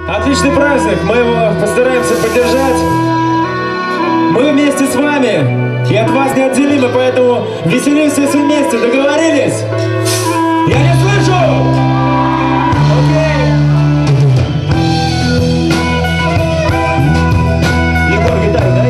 Отличный праздник, мы его постараемся поддержать. Мы вместе с вами и от вас неотделимы, поэтому веселимся все вместе, договорились? Я не слышу! Окей. Егор, гитару дай.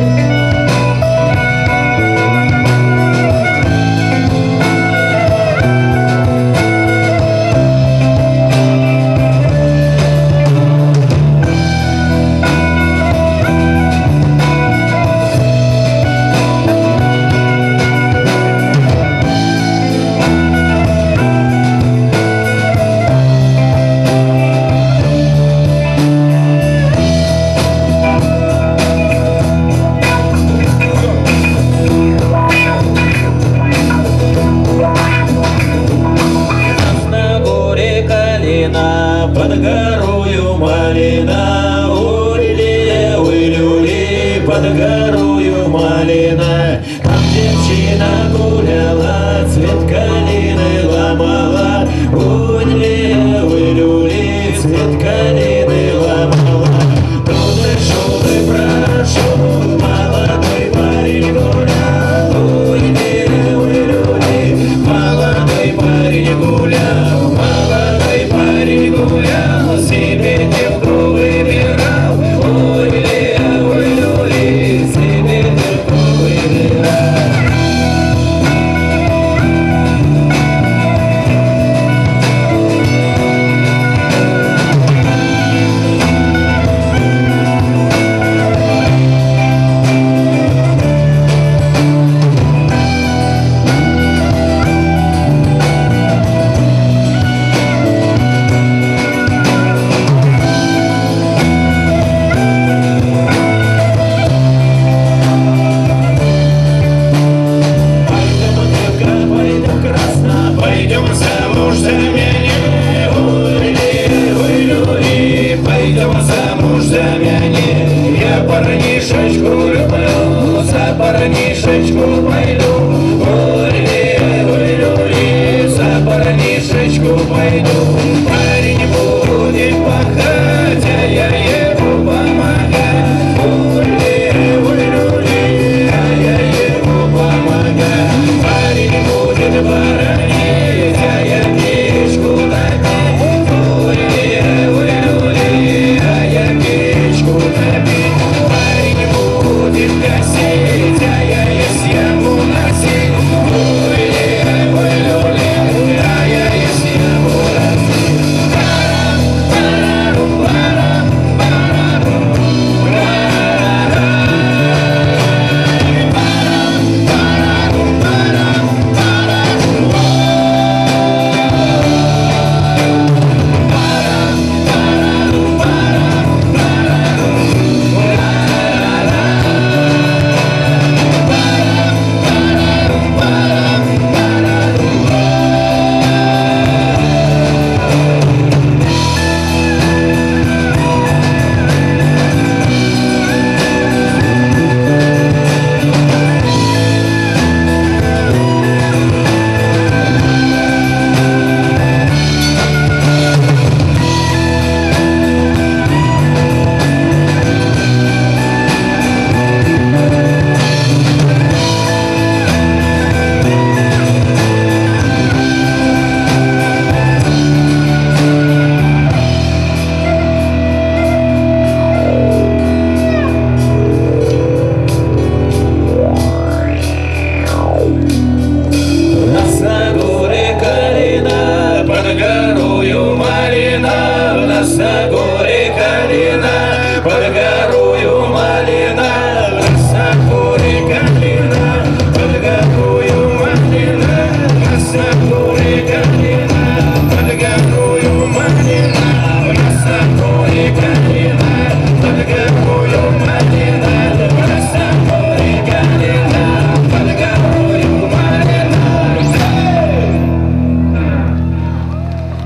Под горою малина, ули-ли, ули-ли, под горою малина. Там девчина гуляла, цвет калины ломала, ули-ли, ули-ли, цвет калины ломала. Туды-шуды прошел, молодой парень гулял, ули-ли, ули-ли, молодой парень гулял, молодой парень гулял, себе девку выбирал, ой-ли, ой-ли, себе девку выбирал. Пойдем замуж за меня, ой-ли, ой-ли, пойдем замуж за меня. Я парнишечку люблю, за парнишечку пойду, ой-ли, ой-ли, за парнишечку пойду. Парень будет пахать, а я ему помогать, ой-ли, ой-ли, а я ему помогать. Парень будет баранить, а я печку топить, ой-ли, ой-ли, а я печку топить. Парень будет гасить, а я из яму носить, ой-ли, ой-ли, а я из яму носить.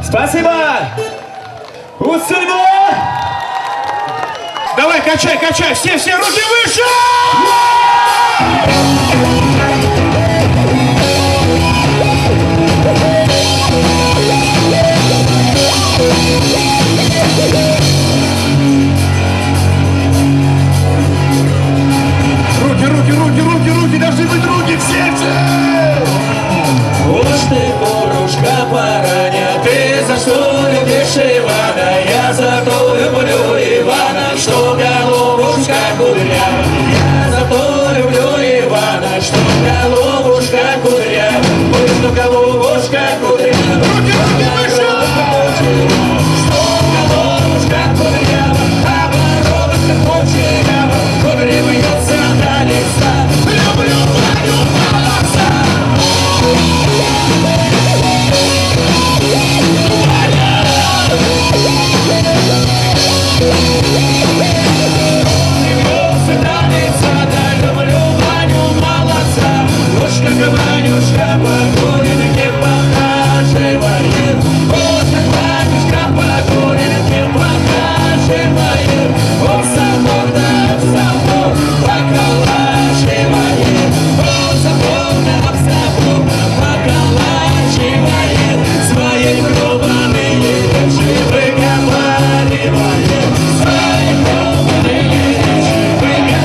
Спасибо! Усульмо! Давай, качай, качай, все руки выше! Ванюшка по гулянке похаживает. Вот так Ванюшка по гулянке похаживает. Он сапог да сапог поколачивает. Он сапог да сапог поколачивает. Своей гробаные речи выговаривает. Своей гробаные речи выговаривает.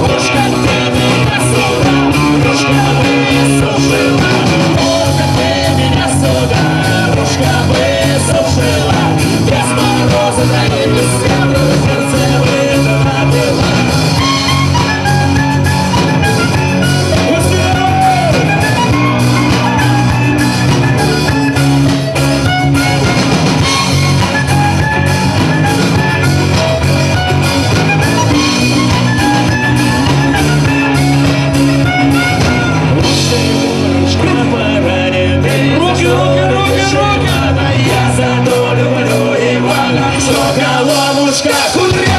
Уж как ты меня сюда, ручка высушила. Уж как ты меня сюда, ручка высушила. Без мороза томилась, в сердце вытопила. Я за то люблю Ивана, что головушка кудрявая.